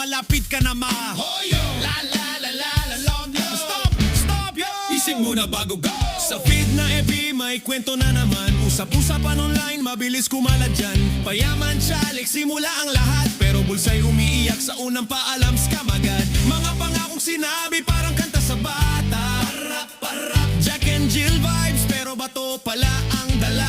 malapit ka na mahoyo. La la la la la long yo. Stop, stop yo. Ising muna bago go. Sa feed na FB may kwento na naman. Usap-usapan online, mabilis kumalat dyan. Payaman chalik, simula ang lahat. Pero bulsa'y umiiyak sa unang paalam, scam agad. Mga pangakong sinabi parang kanta sa bata. Parap, parap, Jack and Jill vibes. Pero bato pala ang dala.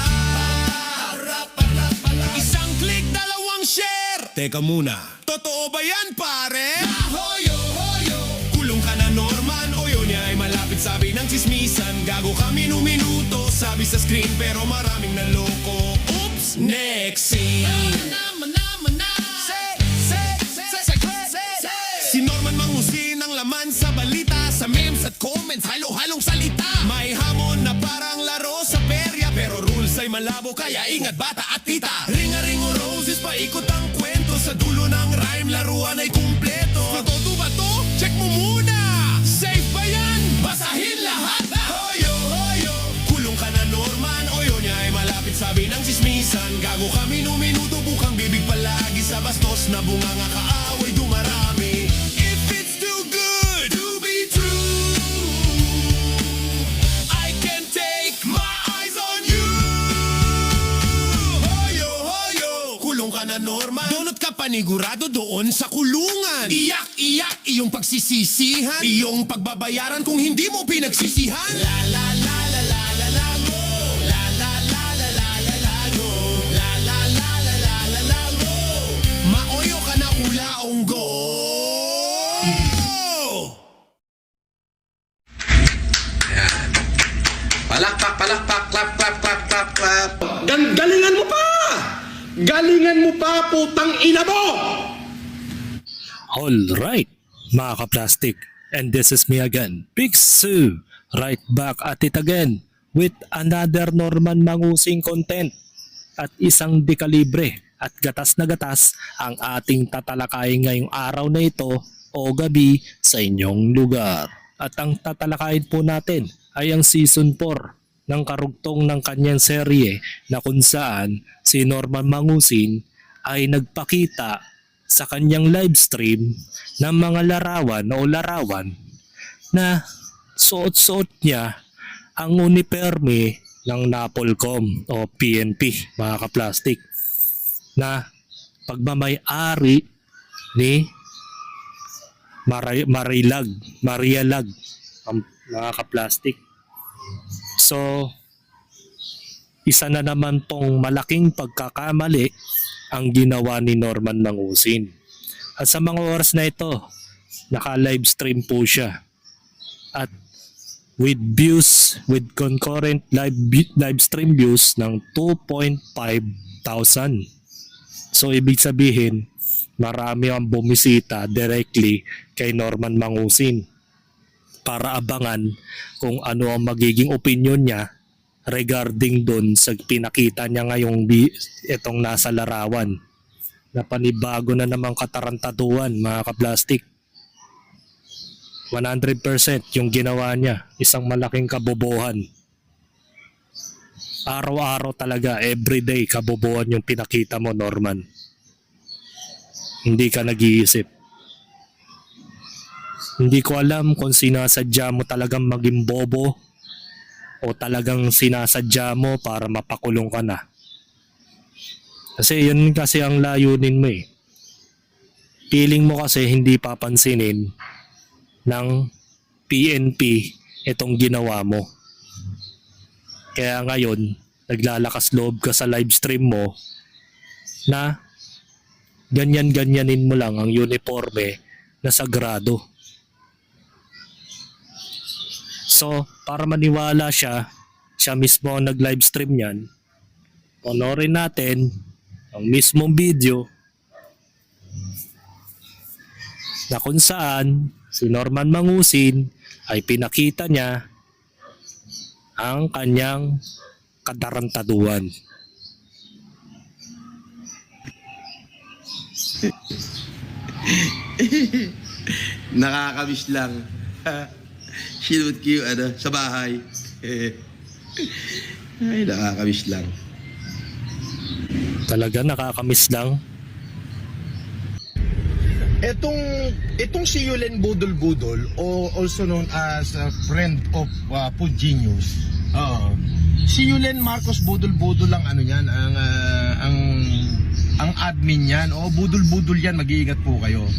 Parap, parap, parap. Isang click, dalawang share. Teka muna, totoo ba yan pare? Hoyo, hoyo. Kulong ka na Norman, o yun niya ay malapit sabi ng chismisan. Gago ka minuto, sabi sa screen pero maraming naloko. Oops, next scene. Si Norman Mangusin ang laman sa balita. Sa memes at comments, halo-halong salita. May hamon na parang laro sa perya. Pero rules ay malabo kaya ingat bata at tita. Ring-a-ring o roses, paikot ang kwento. Sa dulo ng rhyme, laruan ay kumpleto. Matoto ba to? Check mo muna. Safe ba yan? Basahin lahat. Hoyo, hoyo. Kulong ka na Norman, o yun niya ay malapit sabi ng chismisan. Gago ka minuto, bukang bibig palagi. Sa bastos na bunganga kaaway dumarami. If it's too good to be true, I can't take my eyes on you. Hoyo, hoyo. Kulong ka na Norman, donut ka panigurado doon sa kulungan. Iyak-iyak iyong pagsisisihan, iyong pagbabayaran kung hindi mo pinagsisihan. La la la la la la la go. La la la la la la la go. La la la la la la la go. Maoyo ka na ulaong go. Palakpak, palakpak, clap, clap, clap, clap, clap. Galingan mo pa! Galingan mo pa, putang ina mo! Alright, mga ka-plastic, and this is me again, Big Sue, right back at it again with another Norman Mangusing content at isang dekalibre at gatas na gatas ang ating tatalakayin ngayong araw na ito o gabi sa inyong lugar. At ang tatalakayin po natin ay ang season 4 ng karugtong ng kanyang serye na kung saan si Norman Mangusin ay nagpakita sa kanyang live stream ng mga larawan na suot-suot niya ang uniforme ng Napolcom o PNP, mga ka-plastic, na pagmamay-ari ni Marialag, ang mga ka-plastic. So, isa na naman pong malaking pagkakamali ang ginawa ni Norman Mangusin. At sa mga oras na ito, naka-live stream po siya. At with views, with concurrent live stream views ng 2,500. So, ibig sabihin, marami ang bumisita directly kay Norman Mangusin para abangan kung ano ang magiging opinion niya regarding doon sa pinakita niya ngayong itong nasa larawan na panibago na namang katarantaduhan, mga ka-plastic. 100% yung ginawa niya, isang malaking kabobohan. Araw-araw talaga, everyday kabobohan yung pinakita mo, Norman. Hindi ka nag-iisip. Hindi ko alam kung sinasadya mo talagang maging bobo o talagang sinasadya mo para mapakulong ka na. Kasi yun kasi ang layunin mo eh. Feeling mo kasi hindi papansinin ng PNP itong ginawa mo. Kaya ngayon, naglalakas loob ka sa live stream mo na ganyan-ganyanin mo lang ang uniforme na sagrado. So, para maniwala siya mismo ang nag-live stream niyan, panoorin natin ang mismong video na kung saan si Norman Mangusin ay pinakita niya ang kanyang katarantaduhan. Nakakamiss lang. Shoot you, sa bahay. Ay, nakakamiss lang. Talaga nakakamiss lang. Itong si Yulen Budol-Budol, o also known as a friend of Food Genius. Si Yulen Marcos Budol-Budol lang ano yan, ang admin yan. O budol-budol yan, mag-iingat po kayo.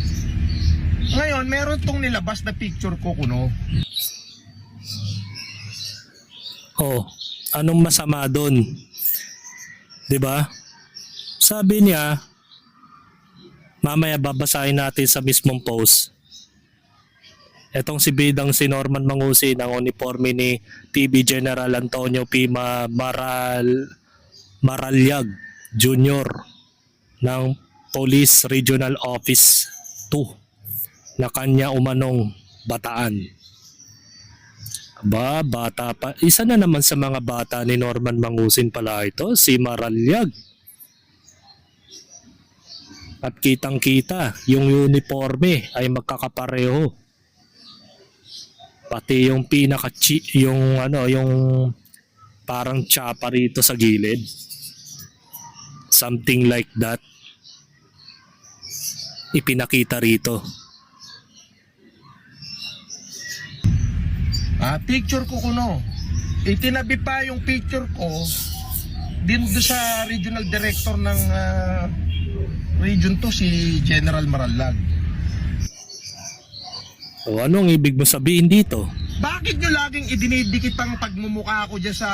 Ngayon, meron tong nilabas na picture ko kuno. Oh, anong masama doon? 'Di ba? Sabi niya, mamaya babasahin natin sa mismong post. Etong si bidang si Norman Mangusi ng uniforme ni PB General Antonio P. Maralyag Jr. ng Police Regional Office 2 na kanya umanong Bataan. Bata pa. Isa na naman sa mga bata ni Norman Mangusin pala ito, si Maralyag. At kitang-kita, yung uniforme ay magkakapareho. Pati yung yung parang tsapa rito sa gilid. Something like that. Ipinakita rito. Picture ko kuno. Itinabi pa yung picture ko din do sa regional director ng region to, si General Maralag. O anong ibig mo sabihin dito? Bakit nyo laging idinidikit ang pagmumukha ko dyan sa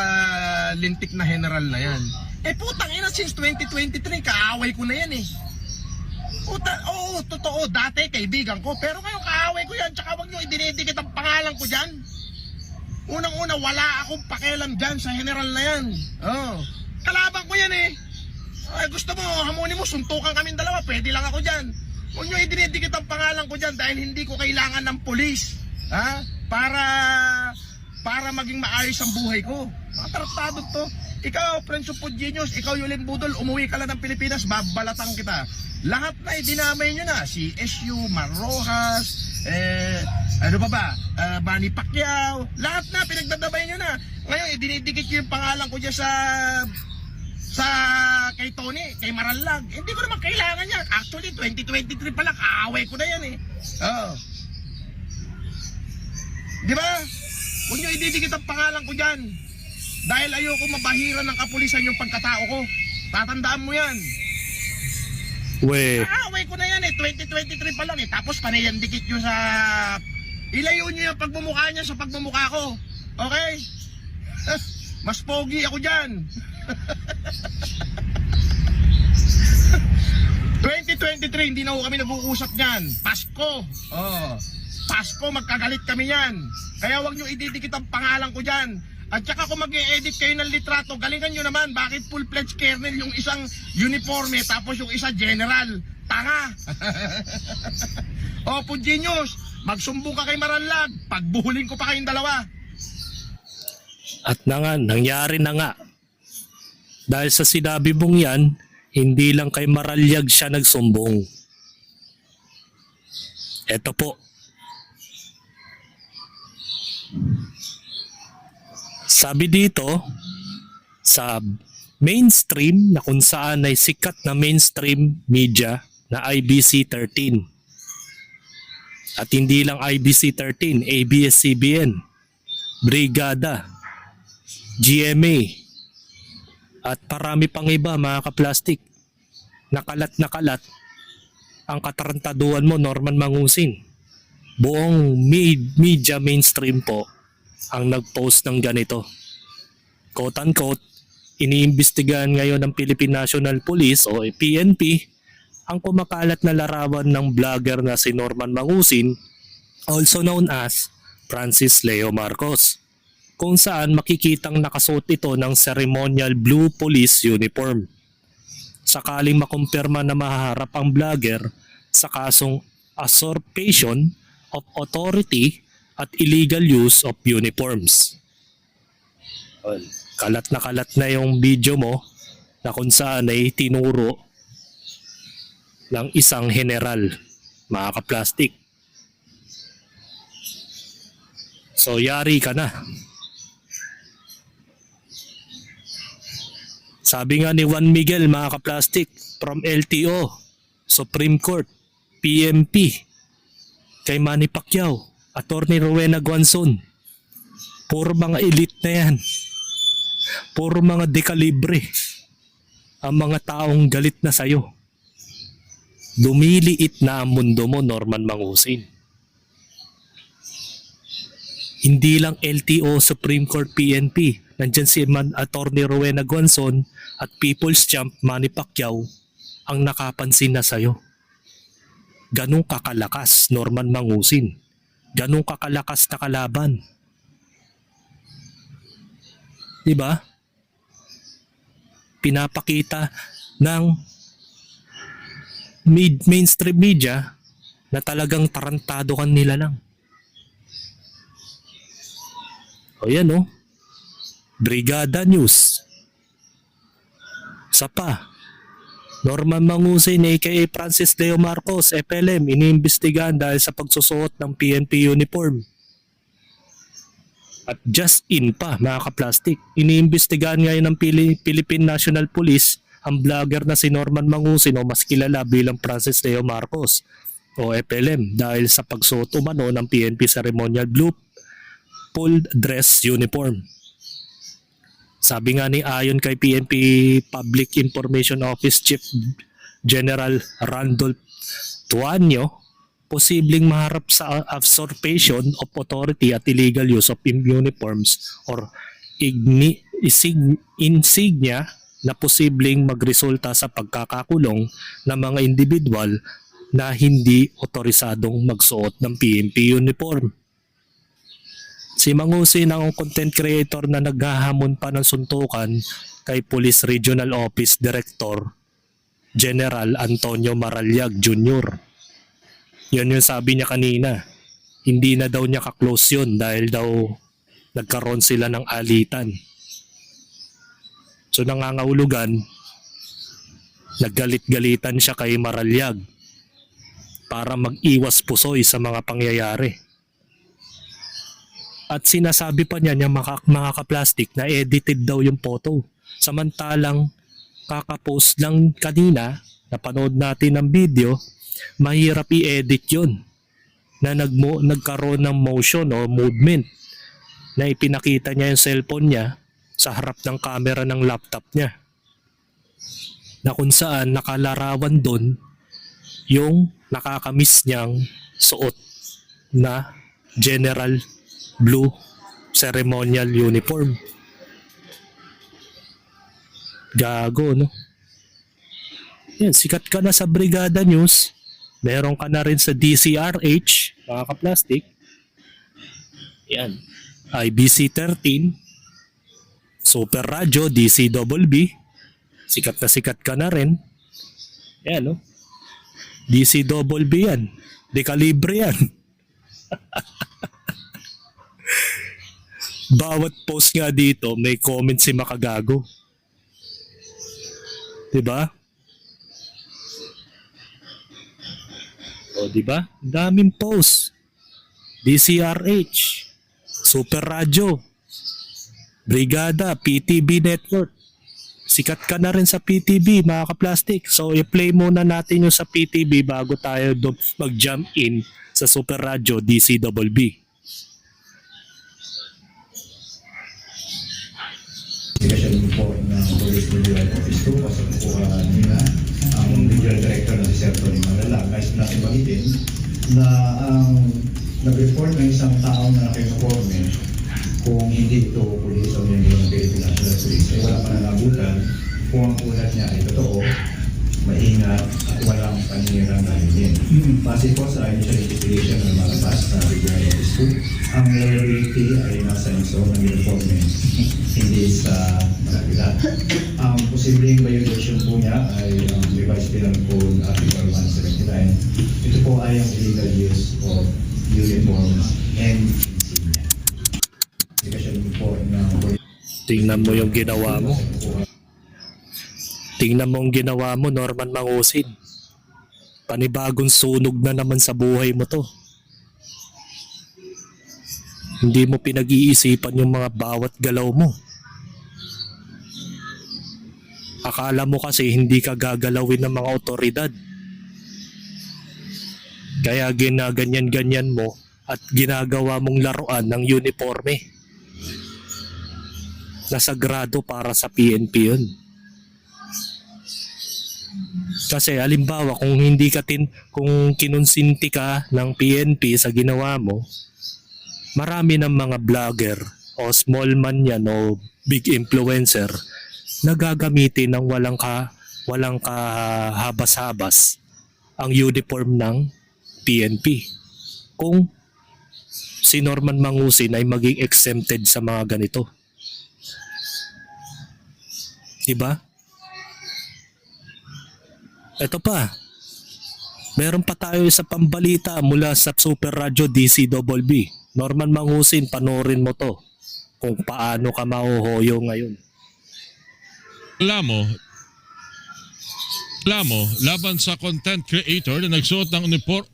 lintik na general na yan? Putang ina, since 2023, kaaway ko na yan eh. Oo, totoo, dati kaibigan ko, pero ngayon kaaway ko yan, tsaka wag nyo idinidikit ang pangalan ko dyan. Unang-una, wala akong pakialam dyan sa general na yan. Kalaban ko yan eh. Gusto mo, hamunin mo, suntukan kaming dalawa, pwede lang ako dyan. Huwag nyo idinidikit ang pangalan ko dyan dahil hindi ko kailangan ng polis. Para maging maayos ang buhay ko. Mga tratado to. Ikaw, Prince of Food Genius, ikaw Yulen Budol, umuwi ka lang ng Pilipinas, babalatan kita. Lahat na dinamay nyo na. Si SU, Marrojas, Manny Pacquiao, lahat na pinagdadabay nyo na. Ngayon, idinidikit nyo yung pangalan ko dyan sa kay Tony, kay Maralag. Hindi ko naman kailangan yan. Actually, 2023 pa lang, kaaway ko na yan eh. Di ba? Huwag nyo ididikit ang pangalan ko dyan. Dahil ayoko mabahiran ng kapulisan yung pagkatao ko. Tatandaan mo yan. Kaaway ko na yan eh. 2023 pa lang eh. Tapos panayan dikit nyo sa... Ilayo nyo yung pagmumukha niya sa pagmumukha ko. Okay? Mas pogi ako dyan. 2023, hindi na ho kami nag-uusap niyan. Pasko. Pasko, magkagalit kami yan. Kaya wag nyo ididikit ang pangalan ko dyan. At saka kung mag-e-edit kayo ng litrato, galingan nyo naman. Bakit full-fledged colonel yung isang uniforme tapos yung isa general? Tanga. Food Genius, magsumbong ka kay Maralag. Pagbuhulin ko pa kayong dalawa. At nangyari na nga. Dahil sa sinabi mong yan, hindi lang kay Maralyag siya nagsumbong. Eto po. Sabi dito, sa mainstream na kung saan ay sikat na mainstream media na IBC13. At hindi lang IBC13, ABS-CBN, Brigada, GMA, at parami pang iba mga kaplastik. Nakalat ang katarantaduhan mo, Norman Mangusin. Buong media mainstream po ang nag-post ng ganito. Quote unquote, iniimbestigahan ngayon ng Philippine National Police o PNP ang kumakalat na larawan ng vlogger na si Norman Mangusin, also known as Francis Leo Marcos, kung saan makikitang nakasuot ito ng ceremonial blue police uniform. Sakaling makumpirma na mahaharap ang vlogger sa kasong usurpation of authority at illegal use of uniforms. Kalat na yung video mo na kung saan ay tinuro ng isang general, mga kaplastik. So yari ka na. Sabi nga ni Juan Miguel, mga kaplastik, from LTO, Supreme Court, PMP, kay Manny Pacquiao, Attorney Rowena Guanzon. Puro mga elite na yan. Puro mga dekalibre. Ang mga taong galit na sayo. Lumiliit na ang mundo mo, Norman Mangusin. Hindi lang LTO, Supreme Court, PNP. Nandyan si Attorney Rowena Guanzon at People's Champ Manny Pacquiao ang nakapansin na sayo. Ganong kakalakas, Norman Mangusin. Ganong kakalakas na kalaban. Diba? Pinapakita ng mainstream media na talagang tarantado kan nila lang. O yan o. Brigada News. Isa pa. Norman Mangusin aka Francis Leo Marcos, FLM, iniimbestigahan dahil sa pagsusuot ng PNP uniform. At just in pa, mga kaplastik, iniimbestigahan ngayon ng Philippine National Police ang vlogger na si Norman Mangusin o mas kilala bilang Francis Leo Marcos o FLM dahil sa pagsuot umano ng PNP ceremonial blue full dress uniform. Sabi nga ni ayon kay PNP Public Information Office Chief General Randolph Tuanyo, posibleng maharap sa usurpation of authority at illegal use of uniforms or insignia na posibleng magresulta sa pagkakakulong ng mga individual na hindi otorisadong magsuot ng PNP uniform. Si Mangusin ang content creator na naghahamon pa ng suntukan kay Police Regional Office Director General Antonio Maraliag Jr. Yan yung sabi niya kanina. Hindi na daw niya ka-close yun dahil daw nagkaroon sila ng alitan. So nangangahulugan, naggalit-galitan siya kay Maraliag para mag-iwas pusoy sa mga pangyayari. At sinasabi pa niya mga kaplastik na edited daw yung photo. Samantalang kakapost lang kanina, napanood natin ng video, mahirap i-edit yun. Na nagkaroon ng motion o movement na ipinakita niya yung cellphone niya sa harap ng camera ng laptop niya. Na kung saan nakalarawan doon yung nakakamiss niyang suot na General Blue ceremonial uniform. Gago, no? Yan, sikat ka na sa Brigada News. Meron ka na rin sa DCRH, mga kaplastik. Yan. IBC 13. Super Radio, DCWB. Sikat ka na rin. Yan, no? DCWB yan. Dekalibre yan. Bawat post nga dito may comment si Makagago. Diba? O diba? Daming post. DCRH, Super Radio, Brigada, PTB Network. Sikat ka na rin sa PTB, mga kaplastik. So i-play muna natin yung sa PTB bago tayo mag-jump in sa Super Radio DCWB. Special report ng Police Regional Office 2 kasi po nila ang Regional Director na si Sir Tony Malala. Guys, natin bagitin na ang nag-report ng isang taong na naka-uniforme kung hindi ito police o hindi ng Philippine National Police ay wala pa nalabutan kung ang ulat niya ay totoo, maingat at walang paninirang dahil din. Base po sa initial investigation ng mga labas na Regional Office 2, ang liability ay nasa iso ng uniforme, hindi sa malapila. Ang posibleng violation po niya ay ang revised penal code Article 179. Ito po ay ang illegal use of uniforms and insignia. Special report ng Tingnan mo yung ginawa mo. Tingnan mo yung ginawa mo, Norman Mangusin. Panibagong sunog na naman sa buhay mo to. Hindi mo pinag-iisipan yung mga bawat galaw mo. Akala mo kasi hindi ka gagalawin ng mga otoridad. Kaya ginaganyan-ganyan mo at ginagawa mong laruan ng uniforme. Nasagrado para sa PNP yun. Kasi halimbawa kung kinonsinti ka ng PNP sa ginawa mo, marami ng mga vlogger o small man yan o big influencer na gagamitin ng walang kahabas-habas ang uniform ng PNP. Kung si Norman Mangusin ay maging exempted sa mga ganito. Diba? Ito pa. Meron pa tayo sa pambalita mula sa Super Radio DCWB. Norman Mangusin, panoorin mo to kung paano ka mahuhoyo ngayon. Alam mo, laban sa content creator na nagsuot ng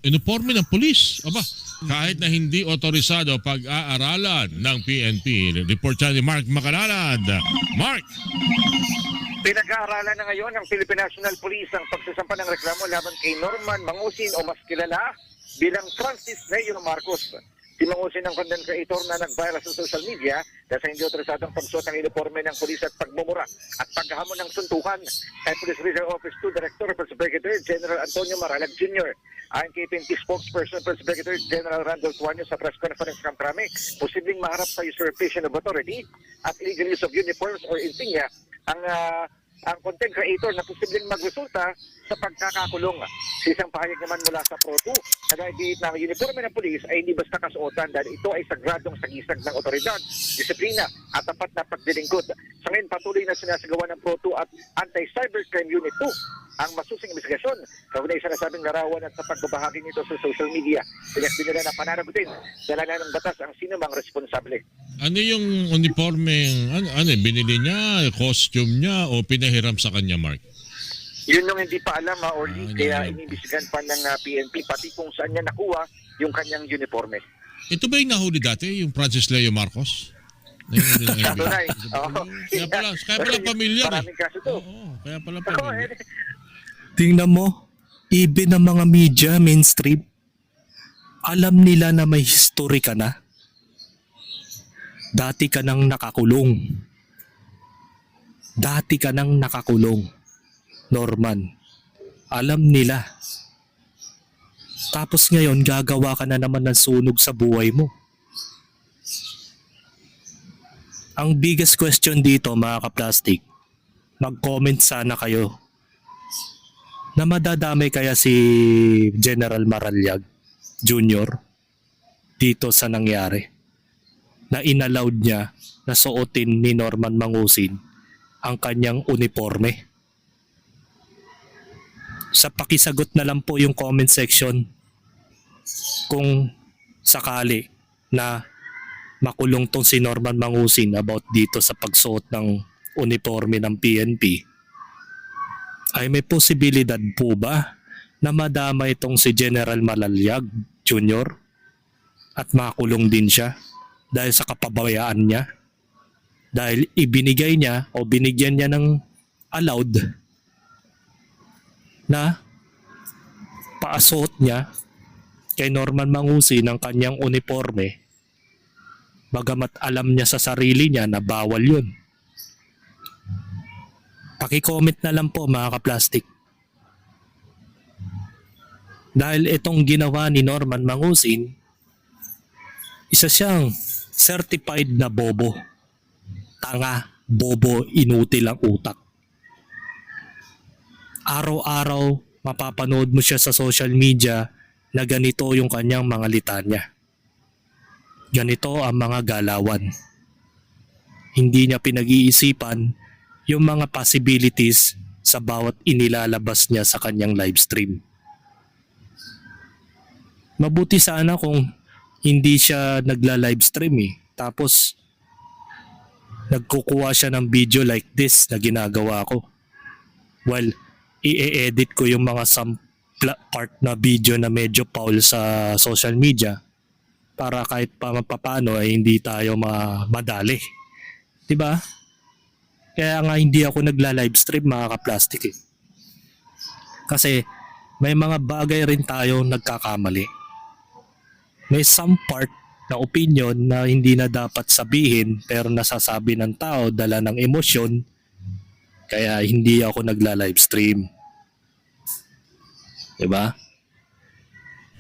uniforme ng pulis. Aba, kahit na hindi otorisado pag-aaralan ng PNP. Report siya ni Mark Macalalad. Mark! Pinag-aaralan na ngayon ng Philippine National Police ang pagsasampa ng reklamo laban kay Norman Mangusin o mas kilala bilang Francis Leo Marcos. Si Mangusin ang content creator na nag-viral sa social media dahil sa hindi otorisadong pagsuot ng uniforme ng pulis at pagmumura at paghamon ng suntukan kay Police Reserve Office 2 Director First Brigadier General Antonio Maralag Jr. Ayon kay PNP spokesperson First Brigadier General Randolph Tuanyo sa press conference Kamkrame, posibleng maharap sa usurpation of authority at illegal use of uniforms or insignia ang content creator na posibleng magresulta sa pagkakakulong. Sa isang pahayag naman mula sa Pro2, nagagit na ang uniforme ng pulis ay hindi basta kasuotan dahil ito ay sagradong sagisag ng otoridad, disiplina at tapat na pagdilingkod. Sa ngayon, patuloy na sinasagawa ng Pro2 at Anti-Cybercrime Unit 2 ang masusing investigasyon kaugnay sa nasabing larawan at sa pagbabahagi nito sa social media. Tiyak din nila na pananagutin dala ng batas ang sino mang responsable. Ano yung uniforme, binili niya, costume niya o pinahiram sa kanya, Mark? Yun yung hindi pa alam or kaya alam. inibisigan pa ng PNP pati kung saan niya nakuha yung kanyang uniforme. Ito ba yung nahuli dati, yung Francis Leo Marcos? Nahuli ng NBI. Tunay. Kaya pala pamilya. Maraming kaso to. Oo, kaya pala Oo, pamilya. Tingnan mo, even ang mga media mainstream, alam nila na may history ka na. Dati ka nang nakakulong. Dati ka nang nakakulong. Norman, alam nila. Tapos ngayon, gagawa ka na naman ng sunog sa buhay mo. Ang biggest question dito, mga kaplastik, mag-comment sana kayo na madadamay kaya si General Maralag Jr. dito sa nangyari na inallowed niya na suotin ni Norman Mangusin ang kanyang uniforme. Sa pakisagot na lang po yung comment section kung sakali na makulong tong si Norman Mangusin about dito sa pagsuot ng uniforme ng PNP. Ay may posibilidad po ba na madama itong si General Maralag Jr. at makulong din siya dahil sa kapabayaan niya? Dahil ibinigay niya o binigyan niya ng allowed na paasuot niya kay Norman Mangusin ng kanyang uniforme bagamat alam niya sa sarili niya na bawal yun. Paki-comment na lang po mga kaplastik. Dahil itong ginawa ni Norman Mangusin, isa siyang certified na bobo. Tanga, bobo, inutil ang utak. Araw-araw mapapanood mo siya sa social media na ganito yung kanyang mga litanya. Ganito ang mga galawan. Hindi niya pinag-iisipan yung mga possibilities sa bawat inilalabas niya sa kanyang live stream. Mabuti sana kung hindi siya nagla-live stream tapos nagkukuha siya ng video like this na ginagawa ko. Well, i-edit ko yung mga part na video na medyo foul sa social media para kahit paano ay hindi tayo madali. Diba? Kaya nga hindi ako nagla-live stream mga kaplastik Kasi may mga bagay rin tayo nagkakamali. May some part na opinion na hindi na dapat sabihin pero nasasabi ng tao dala ng emosyon, kaya hindi ako nagla-livestream. Diba?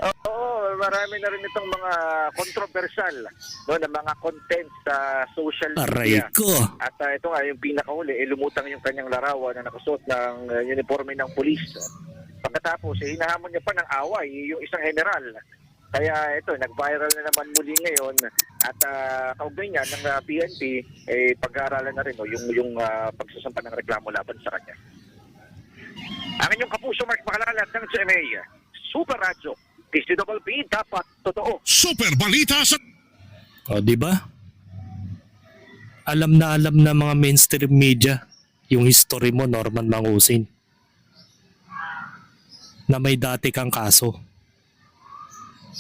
Oo, marami na rin itong mga controversial no, na mga content sa social Aray media. ko! At ito nga, yung pinakahuli, lumutang yung kanyang larawan na nakasuot ng uniforme ng pulis. Pagkatapos, hinahamon niya pa ng away yung isang general. Kaya ito, nag-viral na naman muli ngayon at kaugnay niya ng PNP, pag-aaralan na rin yung pagsasampa ng reklamo laban sa kanya. Ang inyong kapuso, Mark Makalalat ng GMA, Super Radio, PCWP, dapat totoo. Super balita sa... O, di ba? Alam na mga mainstream media yung history mo, Norman Mangusin. Na may dati kang kaso.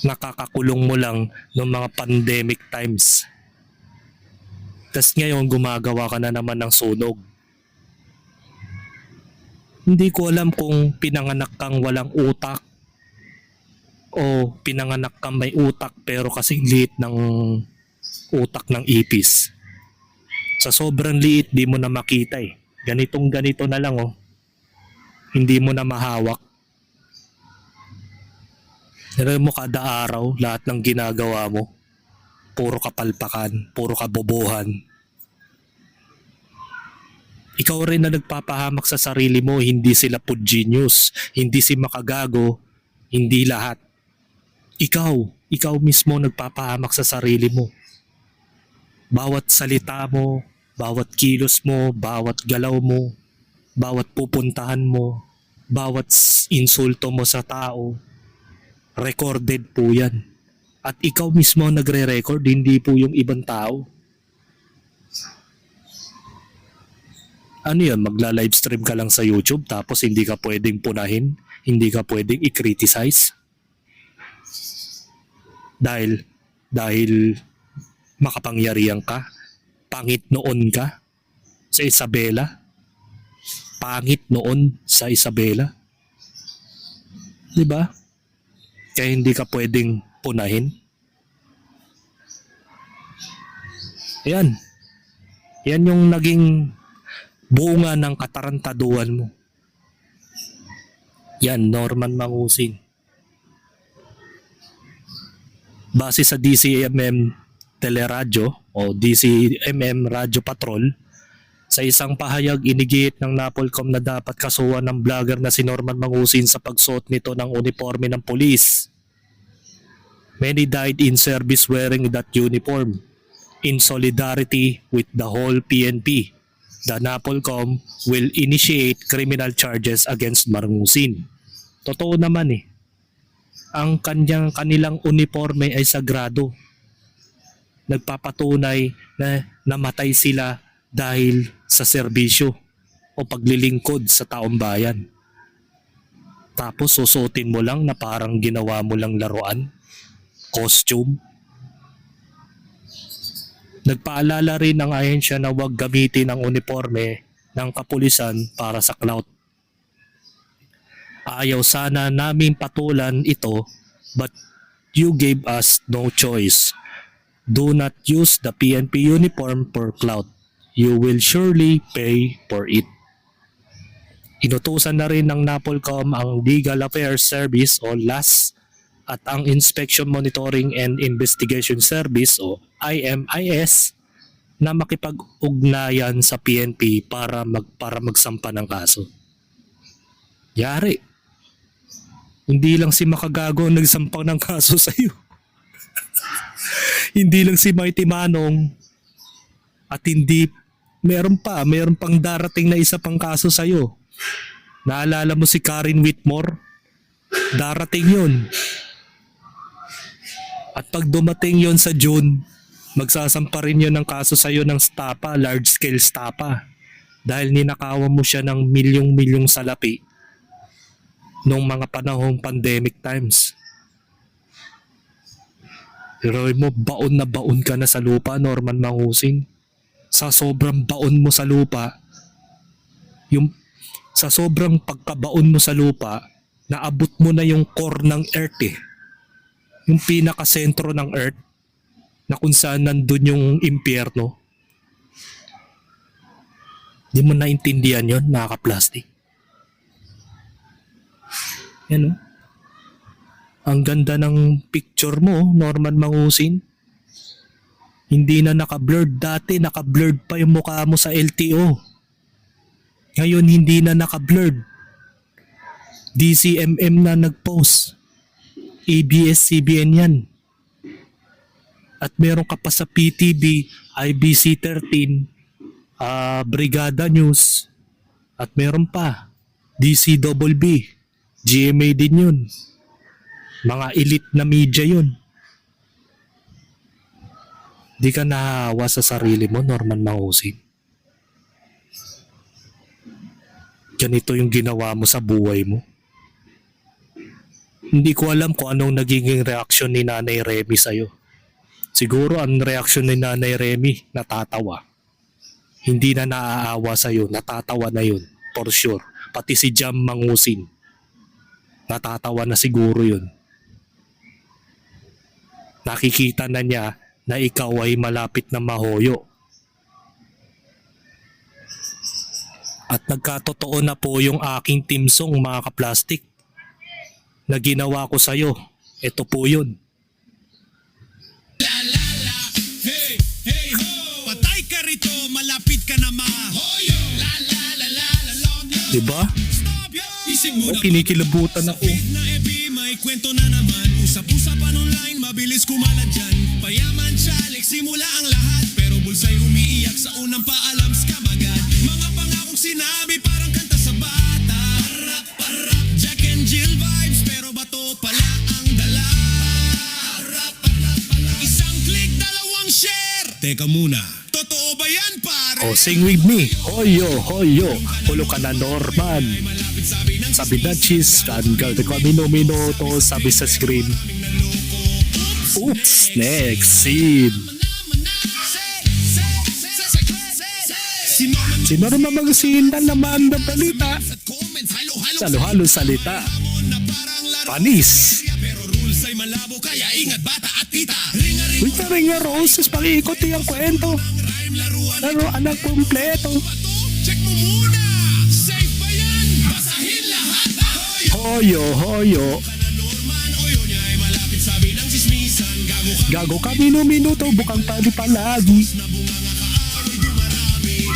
Nakakakulong mo lang noong mga pandemic times. Tapos ngayon gumagawa ka na naman ng sunog. Hindi ko alam kung pinanganak kang walang utak o pinanganak kang may utak pero kasing liit ng utak ng ipis. Sa sobrang liit di mo na makita eh. Ganitong ganito na lang oh. Hindi mo na mahawak. Alam mo kada araw, lahat ng ginagawa mo, puro kapalpakan, puro kabobohan. Ikaw rin na nagpapahamak sa sarili mo, hindi sila po genius, hindi si makagago, hindi lahat. Ikaw mismo nagpapahamak sa sarili mo. Bawat salita mo, bawat kilos mo, bawat galaw mo, bawat pupuntahan mo, bawat insulto mo sa tao, recorded po yan. At ikaw mismo nagre-record, hindi po yung ibang tao. Ano yan, magla-livestream ka lang sa YouTube tapos hindi ka pwedeng punahin, hindi ka pwedeng i-criticize? Dahil makapangyarihan ka, pangit noon ka sa Isabela, pangit noon sa Isabela. Diba? Kaya hindi ka pwedeng punahin. Yan. Yan yung naging bunga ng katarantaduhan mo. Yan, Norman Mangusin. Base sa DCMM Teleradyo o DCMM Radyo Patrol, sa isang pahayag inigit ng Napolcom na dapat kasuhan ng vlogger na si Norman Mangusin sa pagsuot nito ng uniforme ng pulis. Many died in service wearing that uniform. In solidarity with the whole PNP, the Napolcom will initiate criminal charges against Mangusin. Totoo naman eh. Ang kanilang uniforme ay sagrado. Nagpapatunay na namatay sila dahil sa serbisyo o paglilingkod sa taong bayan. Tapos susuotin mo lang na parang ginawa mo lang laruan, costume. Nagpaalala rin ang ahensya na huwag gamitin ang uniforme ng kapulisan para sa clout. Ayaw sana namin patulan ito, but you gave us no choice. Do not use the PNP uniform for clout. You will surely pay for it. Inutusan na rin ng Napolcom ang Legal Affairs Service o LAS at ang Inspection Monitoring and Investigation Service o IMIS na makipag-ugnayan sa PNP para magsampa ng kaso. Yari. Hindi lang si Makagago ang nagsampa ng kaso sa iyo. Hindi lang si Mighty Manong at hindi meron pang darating na isa pang kaso sa iyo. Naalala mo si Karen Whitmore? Darating 'yun. At pag dumating 'yon sa June, magsasampa rin 'yon ng kaso sa iyo ng stapa, large scale stapa. Dahil ninakawan mo siya ng milyong-milyong salapi noong mga panahong pandemic times. Pero mo, baon na baon ka na sa lupa, Norman Mangusin. Sa sobrang baon mo sa lupa, sa sobrang pagkabaon mo sa lupa, naabot mo na yung core ng Earth eh. Yung pinakasentro ng Earth na kung saan nandun yung impyerno. Di mo naintindihan yun, mga ka-plastic. Yan o. Ang ganda ng picture mo, Norman Mangusin. Hindi na naka-blurred dati, naka-blurred pa yung mukha mo sa LTO. Ngayon hindi na naka-blurred. DCMM na nag-post. ABS-CBN yan. At meron ka pa sa PTV, IBC 13, Brigada News, at meron pa DCWB, GMA din yun. Mga elite na media yun. Di ka nahahawa sa sarili mo, Norman Mangusin. Ganito yung ginawa mo sa buhay mo. Hindi ko alam kung anong nagiging reaksyon ni Nanay Remy sa'yo. Siguro ang reaksyon ni Nanay Remy, natatawa. Hindi na naaawa sa'yo, natatawa na yun, for sure. Pati si Jam Mangusin, natatawa na siguro yun. Nakikita na niya na ikaw ay malapit na mahoyo. At nagkatotoo na po yung aking team song, mga ka-plastic, na ginawa ko sa'yo. Ito po yun. Hey, hey, ho! Patay ka rito, malapit ka na mahoyo. La la la la la long yo. Diba? Stop yo! Ising mo na Kinikilabutan ako. Feed na FB, may kwento na naman. Usap-usapan online, mabilis kumalat dyan. Payaman siya, simula ang lahat. Pero bulsa'y umiiyak sa unang paalam, scam agad. Mga pangakong sinabi, parang kanta sa bata. Parap, parap, Jack and Jill vibes. Pero bato pala ang dala. Parap, parap, parap. Isang click, dalawang share. Teka muna, totoo ba yan, pare? Oh, sing with me. Hoyo, hoyo. Hulo ka na, Norman. Malapit sabi ng Sabi na cheese, tanggal na minuto, sabi sa screen. Oops, next scene. Sino rin namang scene na naman ng balita? Halo-halo salita. Panis. Pero rules ay malabo, kaya ingat bata at tita. Uy, ringa roses, pag-iikot yung kwento. Laro anak kumpleto. Check mo muna, safe ba yan? Basahin lahat. Hoyo, hoyo. Norman, oyo niya ay malapit sabi ng sismisan. Gago ka Gago ka minuto, bukang tali palagi. na bunga nga kaaway dumarami.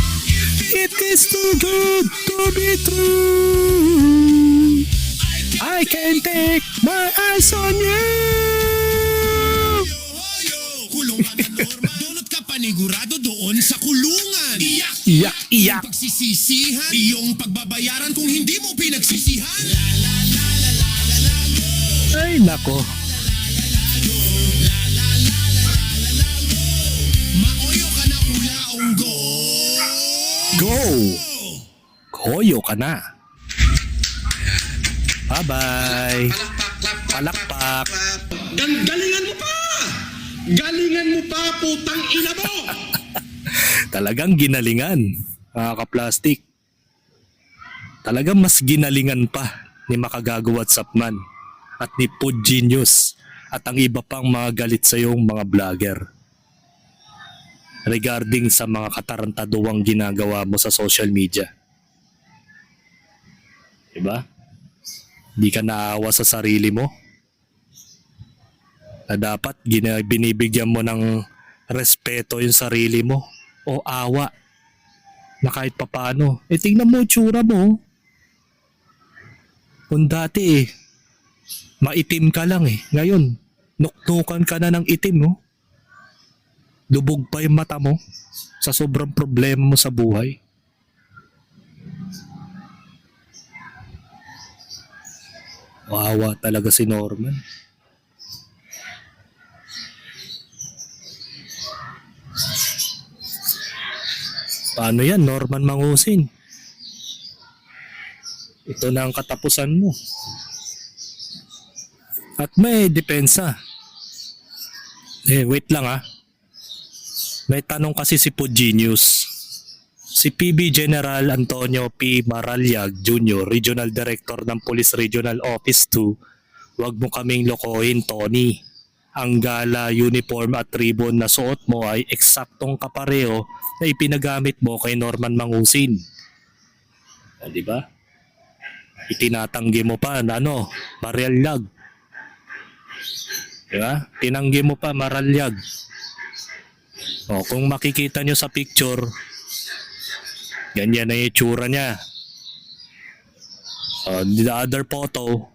It is too good to be true. I can't take my eyes on you. Hoyo, kulong ka na Norman. Donot ka panigurado doon sa kulungan. Iyak, Iyak, iyak. pagsisisihan. Iyong pagbabayaran kung hindi mo pinagsisihan. La la la la la la la go. Ay, nako. Maoyo ka na ulaong go. Go! Hoyo ka na. Bye-bye. Palakpak. Galingan mo pa! Galingan mo pa, putang ina mo! Talagang ginalingan, mga ka-plastic. Talagang mas ginalingan pa ni Makagago WhatsApp Man at ni Pod Genius at ang iba pang mga galit sa yung mga vlogger regarding sa mga katarantaduang ginagawa mo sa social media. Diba? Di ka naawa sa sarili mo na dapat binibigyan mo ng respeto yung sarili mo o awa na kahit papano. Tingnan mo tsura mo. Kung dati maitim ka lang ngayon nuknukan ka na ng itim no. Lubog pa yung mata mo sa sobrang problema mo sa buhay. Wawa talaga si Norman. Paano yan, Norman Mangusin? Ito na ang katapusan mo. At may depensa. Wait lang. May tanong kasi si Pod Genius Si PB General Antonio P. Maraliag Jr., Regional Director ng Police Regional Office 2, wag mo kaming lokohin, Tony. Ang gala, uniform at ribbon na suot mo ay eksaktong kapareho na ipinagamit mo kay Norman Mangusin. O, di ba? Itinatanggi mo pa na Maraliag. Di ba? Tinanggi mo pa, Maraliag. O, kung makikita nyo sa picture, ganyan na yung itsura niya. The other photo,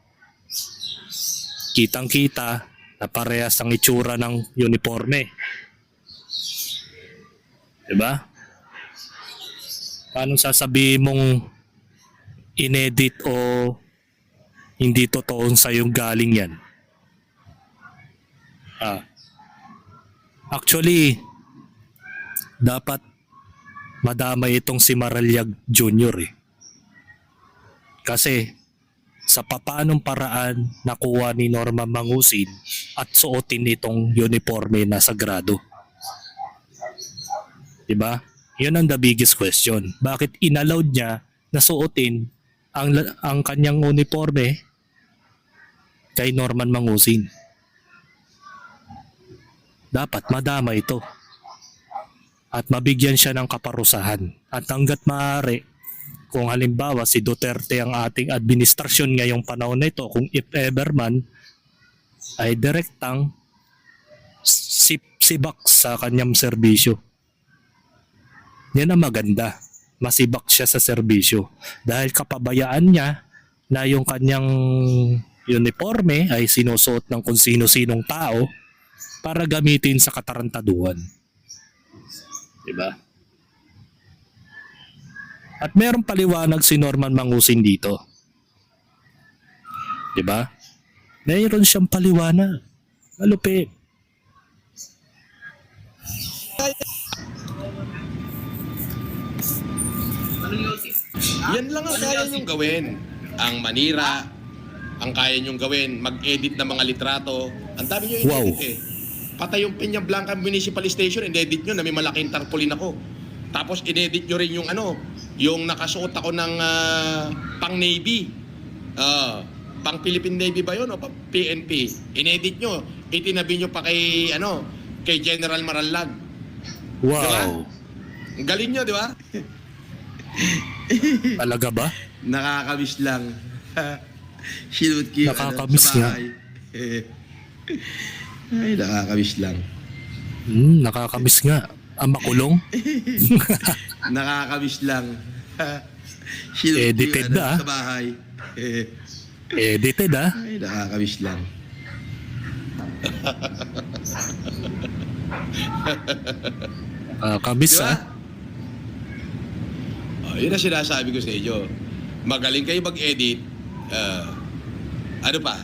kitang-kita na parehas ang itsura ng uniforme. Diba? Paano sasabihin mong inedit o hindi totoo sa yung galing yan? Actually, dapat madamay itong si Maraliag Jr. Kasi sa papaanong paraan nakuha ni Norman Mangusin at suotin itong uniforme na sagrado. Diba? Yun ang the biggest question. Bakit inallowed niya na suotin ang kanyang uniforme kay Norman Mangusin? Dapat madama ito. At mabigyan siya ng kaparusahan. At hanggat maaari, kung halimbawa si Duterte ang ating administrasyon ngayong panahon na ito, kung if ever man, ay direktang sibak sa kanyang serbisyo. Yan ang maganda. Masibak siya sa serbisyo. Dahil kapabayaan niya na yung kanyang uniforme ay sinusuot ng kung sino-sinong tao para gamitin sa katarantaduhan. Diba? At merong paliwanag si Norman Mangusin dito. Diba? Mayroon siyang paliwanag. Malupit. Yan lang ang kaya niyong gawin. Ang manira, ang kaya niyong gawin, mag-edit ng mga litrato. Ang dami niyo Wow. i-edit eh. Patay yung Peña Blanca Municipal Station, in-edit nyo na may malaking tarpaulin ako. Tapos in-edit nyo rin yung yung nakasuot ako ng pang Navy. Pang Philippine Navy ba yun o pang PNP? In-edit nyo, itinabi nyo pa kay, kay General Maraliag. Wow. Diba? Ang galing nyo, di ba? Talaga ba? Nakakamiss lang. Shilwood Q, Nakakamiss sa nga. bahay. Ay, nakakamiss lang. Nakakamiss nga. Ang makulong? Nakakamiss lang. Shilwood Q, Edited na, sa bahay. Edited Ay, nakakamiss lang. Nakakamiss Di ba? Yun ang sinasabi ko sa inyo. Magaling kayo mag-edit. Ano pa?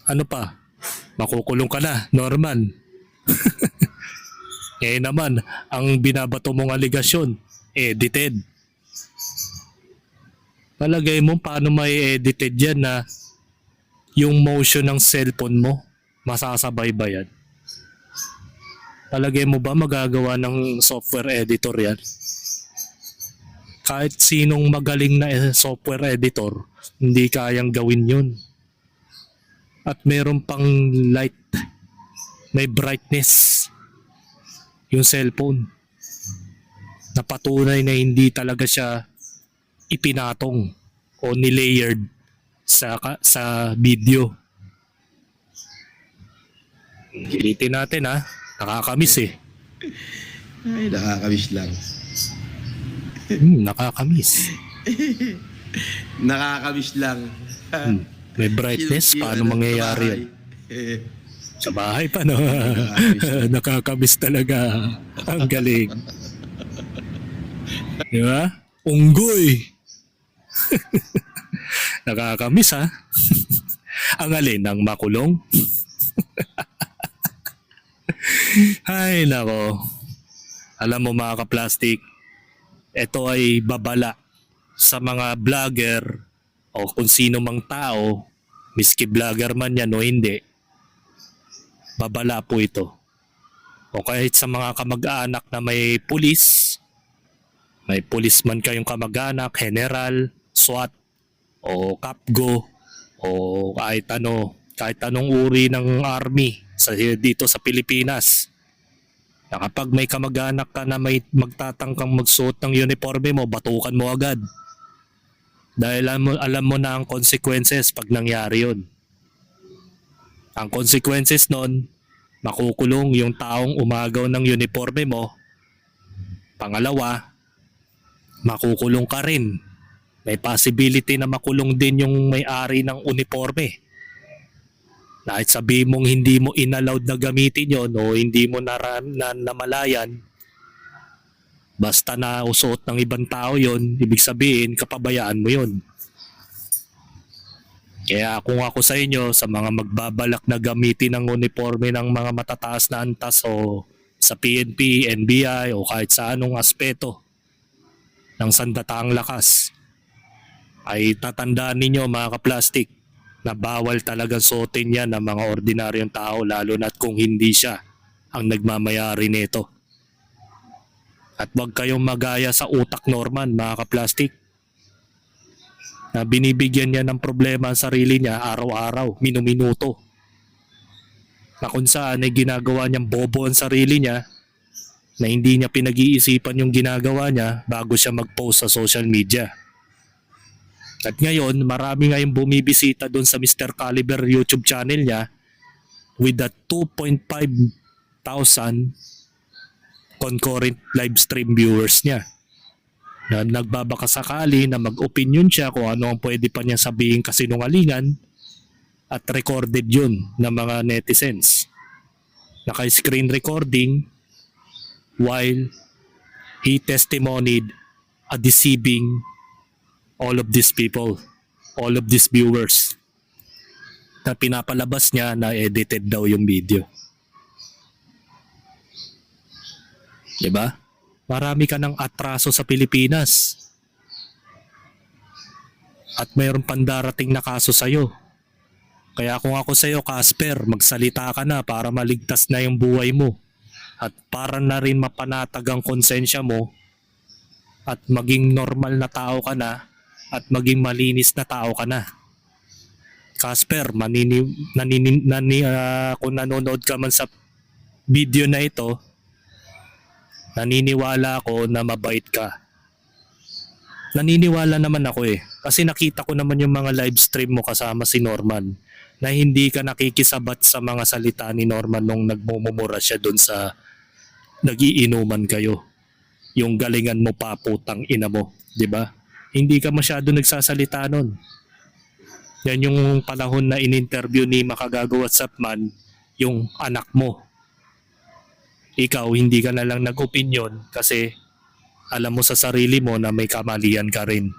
Ano pa? Makukulong ka na, Norman. Ngayon naman, ang binabato mong aligasyon, edited. Palagay mo paano may edited yan na yung motion ng cellphone mo, masasabay ba yan? Palagay mo ba magagawa ng software editor yan? Kahit sinong magaling na software editor, hindi kayang gawin yun. At meron pang light, may brightness yung cellphone. Napatunay na hindi talaga siya ipinatong o nilayered sa video. Ulitin natin ha, nakakamiss eh. Ay, nakakamiss lang. Nakakamiss. Nakakamiss lang. May brightness, paano mangyayari yan? Sa bahay pa no? Nakakamiss talaga. Ang galing. Di ba? Unggoy. Nakakamiss ha? Ang alin, ang makulong? Ay nako. Alam mo mga ka-plastic, ito ay babala sa mga vlogger o kung sino mang tao, miski vlogger man yan o hindi. Babala po ito. o kahit sa mga kamag-anak na may pulis, may policeman kayong kamag-anak, general, SWAT, o Capgo, o kahit anong uri ng army dito sa Pilipinas. Na kapag may kamag-anak ka na may magtatangkang magsuot ng uniforme mo, batukan mo agad. Dahil alam mo na ang consequences pag nangyari yun. Ang consequences nun, makukulong yung taong umagaw ng uniforme mo. Pangalawa, makukulong ka rin. May possibility na makulong din yung may-ari ng uniforme. Kahit sabihin mong hindi mo inallowed na gamitin yon o hindi mo namalayan, basta na usuot ng ibang tao yon, ibig sabihin kapabayaan mo yon. Kaya kung ako sa inyo, sa mga magbabalak na gamitin ng uniforme ng mga matataas na antas o sa PNP, NBI o kahit sa anong aspeto ng sandataang lakas, ay tatandaan ninyo mga kaplastik na bawal talagang suotin yan ng mga ordinaryong tao, lalo na't kung hindi siya ang nagmamayari nito. At huwag kayong magaya sa utak Norman mga kaplastik, na binibigyan niya ng problema ang sarili niya araw-araw, minuminuto. Na kung saan ay ginagawa niyang bobo ang sarili niya, na hindi niya pinag-iisipan yung ginagawa niya bago siya mag-post sa social media. At ngayon, marami ngayong bumibisita doon sa Mr. Caliber YouTube channel niya with the 2.5 thousand concurrent live stream viewers niya. Na nagbabakasakali na mag-opinion siya kung ano ang pwede pa niya sabihin kasinungalingan at recorded yun ng mga netizens. Naka-screen recording while he testimonied a deceiving all of these people, all of these viewers, na pinapalabas niya na edited daw yung video. Diba? Marami ka ng atraso sa Pilipinas. At mayroon pandarating na kaso sa'yo. Kaya kung ako sa'yo, Casper, magsalita ka na para maligtas na yung buhay mo. At para na rin mapanatag ang konsensya mo at maging normal na tao ka na at maging malinis na tao ka na. Casper, kung nanonood ka man sa video na ito, naniniwala ako na mabait ka. Naniniwala naman ako kasi nakita ko naman yung mga live stream mo kasama si Norman na hindi ka nakikisabat sa mga salita ni Norman nung nagmumura siya doon sa nagiinuman kayo. Yung galingan mo pa, putang ina mo, di ba? Hindi ka masyado nagsasalita nun. Yan yung panahon na in-interview ni Makagago WhatsApp Man, yung anak mo. Ikaw, hindi ka na lang nag-opinion kasi alam mo sa sarili mo na may kamalian ka rin.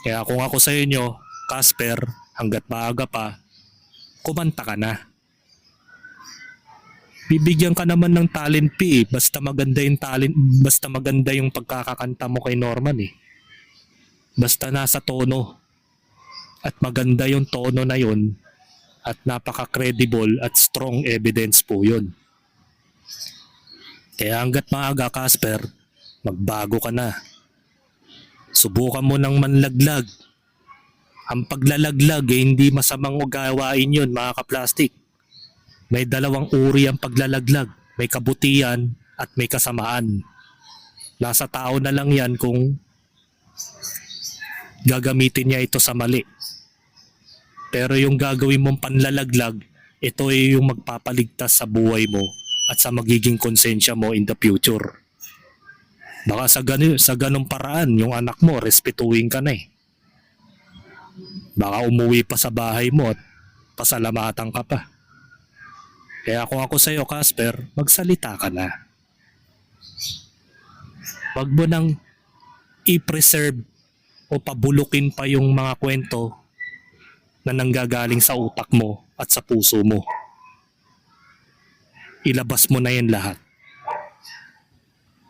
Kaya kung ako sa inyo, Casper, hanggat maaga pa, kumanta ka na. Bibigyan ka naman ng talent P basta maganda yung talent, basta maganda yung pagkakakanta mo kay Norman Basta nasa tono at maganda yung tono na yun at napaka-credible at strong evidence po yun. Kaya hanggat maaga, Casper, magbago ka na. Subukan mo ng manlaglag. Ang paglalaglag hindi masamang gawain yun mga kaplastik. May dalawang uri ang paglalaglag. May kabutihan at may kasamaan. Nasa tao na lang yan kung gagamitin niya ito sa mali. Pero yung gagawin mong panlalaglag, ito ay yung magpapaligtas sa buhay mo at sa magiging konsensya mo in the future. Baka sa ganung paraan, yung anak mo, respetuhin ka na Baka umuwi pa sa bahay mo at pasalamatan ka pa. Kaya kung ako sa'yo, Casper, magsalita ka na. Wag mo nang i-preserve o pabulukin pa yung mga kwento na nanggagaling sa utak mo at sa puso mo. Ilabas mo na yan lahat.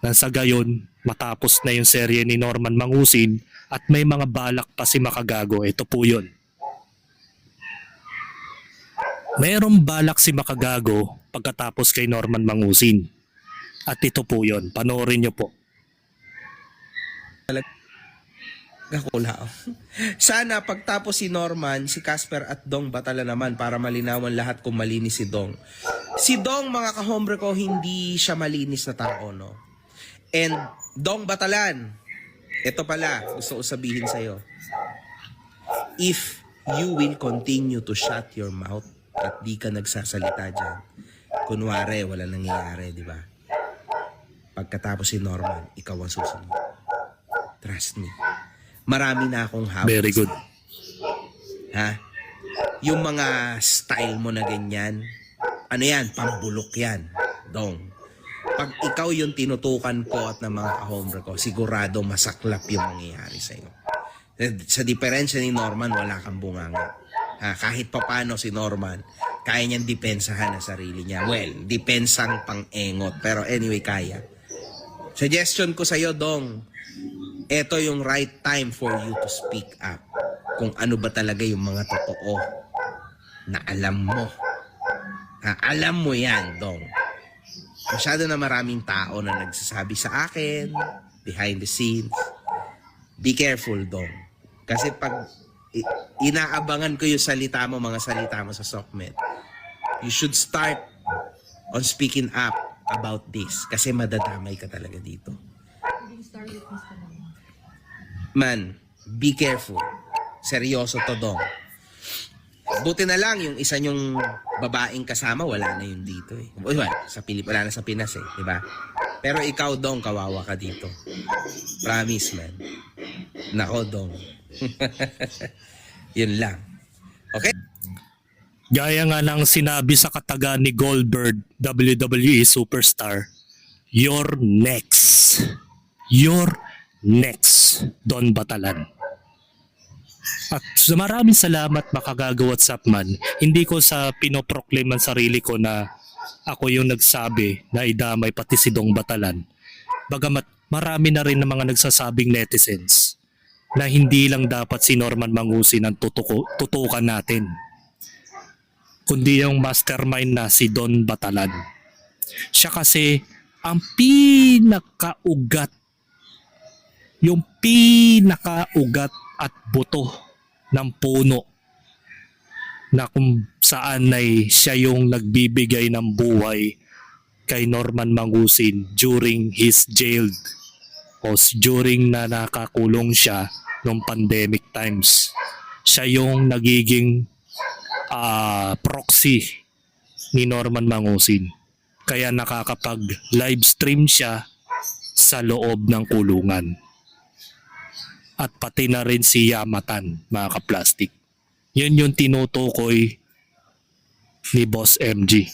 Nang sa gayon, matapos na yung serye ni Norman Mangusin at may mga balak pa si Makagago, ito po yun. Mayroong balak si Makagago pagkatapos kay Norman Mangusin. At ito po yon, panoorin nyo po. Gakulao. Sana pagtapos si Norman, si Casper at Dong Batala naman para malinawan lahat kung malinis si Dong. Si Dong, mga kahombre ko, hindi siya malinis na tao, no? And Dong Batalan, ito pala, gusto ko sabihin sa'yo. If you will continue to shut your mouth at di ka nagsasalita dyan, kunwari, wala nangyayari, di ba? Pagkatapos si Norman, ikaw ang susunod. Trust me. Marami na akong hawak. Very good. Ha? Yung mga style mo na ganyan, ano yan? Pambulok yan. Dong. Pag ikaw yung tinutukan ko at ng mga kahombre ko, sigurado masaklap yung mangyayari sa'yo. Sa diferensya ni Norman, wala kang bunganga. Ha? Kahit papano si Norman, kaya niyang depensahan ang sarili niya. Well, depensang pang-engot. Pero anyway, kaya. Suggestion ko sa'yo, Dong, ito yung right time for you to speak up. Kung ano ba talaga yung mga totoo na alam mo. Ha, alam mo yan, Dong. Masyado na maraming tao na nagsasabi sa akin, behind the scenes. Be careful, Dong. Kasi pag inaabangan ko yung salita mo, mga salita mo sa SOCMED, you should start on speaking up about this. Kasi madadamay ka talaga dito. Man, be careful. Seryoso to, Dong. Buti na lang yung isa nyong babaeng kasama, wala na yun dito eh. Well, sa wala na sa Pinas eh, di ba? Pero ikaw, Dong, kawawa ka dito. Promise, man. Nako, Dong. Yun lang. Okay? Gaya nga ng sinabi sa kataga ni Goldberg, WWE Superstar, you're next. You're next, Don Batalan. At maraming salamat makagagawa WhatsApp man. Hindi ko sa pinoproclaim ang sarili ko na ako yung nagsabi na idamay pati si Dong Batalan. Bagamat marami na rin na mga nagsasabing netizens na hindi lang dapat si Norman Mangusin ang tutukan natin, kundi yung mastermind na si Don Batalan. Siya kasi ang pinakaugat, yung pinakaugat at buto ng puno na kung saan ay siya yung nagbibigay ng buhay kay Norman Mangusin during his jailed o during na nakakulong siya noong pandemic times. Siya yung nagiging proxy ni Norman Mangusin. Kaya nakakapag live stream siya sa loob ng kulungan. At pati na rin si Yamatan, mga kaplastik. Yun yung tinutukoy ni Boss MG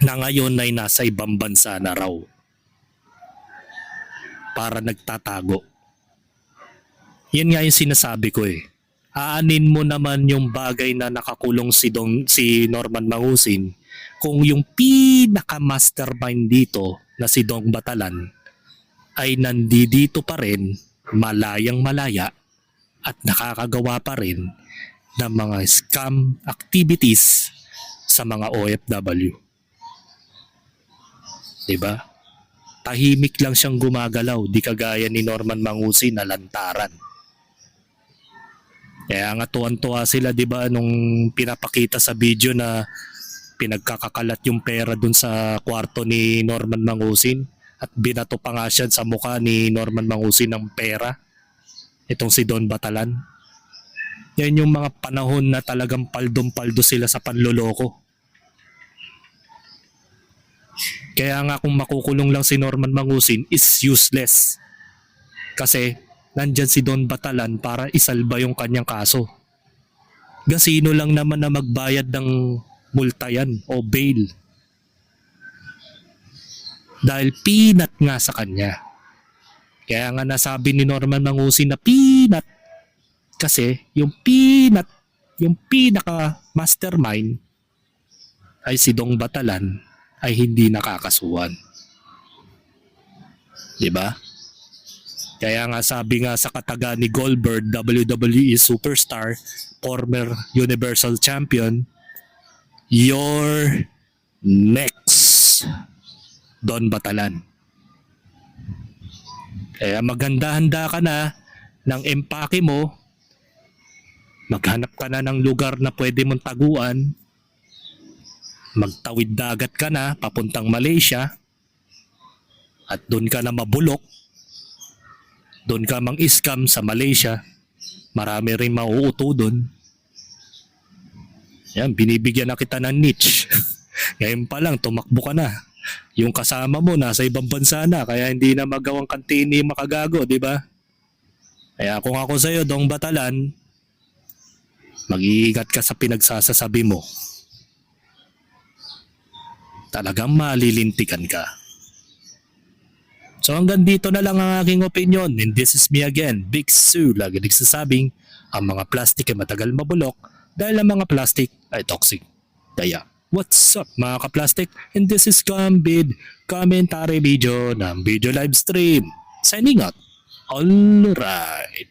na ngayon ay nasa ibang bansa na raw para nagtatago. Yan nga yung sinasabi ko eh. Aanin mo naman yung bagay na nakakulong si Norman Mangusin kung yung pinaka-mastermind dito na si Dong Batalan ay nandito pa rin, malayang malaya at nakakagawa pa rin ng mga scam activities sa mga OFW. Diba? Tahimik lang siyang gumagalaw, di kagaya ni Norman Mangusin na lantaran. Kaya nga tuwan-tuwa sila, diba, nung pinapakita sa video na pinagkakakalat yung pera dun sa kwarto ni Norman Mangusin at binato pa nga siya sa mukha ni Norman Mangusin ng pera. Itong si Don Batalan. Yan yung mga panahon na talagang paldong-paldo sila sa panloloko. Kaya nga kung makukulong lang si Norman Mangusin is useless. Kasi nandyan si Don Batalan para isalba yung kanyang kaso. Gasino lang naman na magbayad ng multa yan o bail. Dahil peanut nga sa kanya. Kaya nga nasabi ni Norman Mangusin na peanut. Kasi yung peanut, yung pinaka mastermind ay si Dong Batalan ay hindi nakakasuhan. Diba? Kaya nga sabi nga sa kataga ni Goldberg, WWE Superstar, former Universal Champion, you're Next, Don Batalan. Kaya maganda-handa ka na ng empake mo. Maghanap ka na ng lugar na pwede mong taguan. Magtawid dagat ka na papuntang Malaysia. At doon ka na mabulok. Doon ka mang-scam sa Malaysia. Marami rin mauuto doon. Yan, binibigyan na kita ng niche. Ngayon pa lang, tumakbo ka na. Yung kasama mo nasa ibang bansa na, kaya hindi na magawang kantini makagago, di ba? Kaya kung ako sa'yo, Dong Batalan, mag-iingat ka sa pinagsasasabi mo. Talagang malilintikan ka. So hanggang dito na lang ang aking opinion. And this is me again, Big Sue. Lagi nagsasabing, ang mga plastic ay matagal mabulok dahil ang mga plastic ay toxic. Kaya, what's up mga ka-plastic? And this is Gambid, commentary video ng video live stream. Signing out. Alright.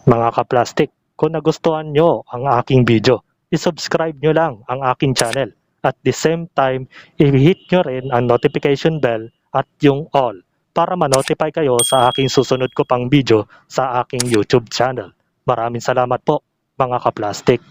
Mga ka-plastic, kung nagustuhan nyo ang aking video, isubscribe nyo lang ang aking channel. At the same time, i-hit nyo rin ang notification bell at yung all para ma-notify kayo sa aking susunod ko pang video sa aking YouTube channel. Maraming salamat po mga ka-plastic.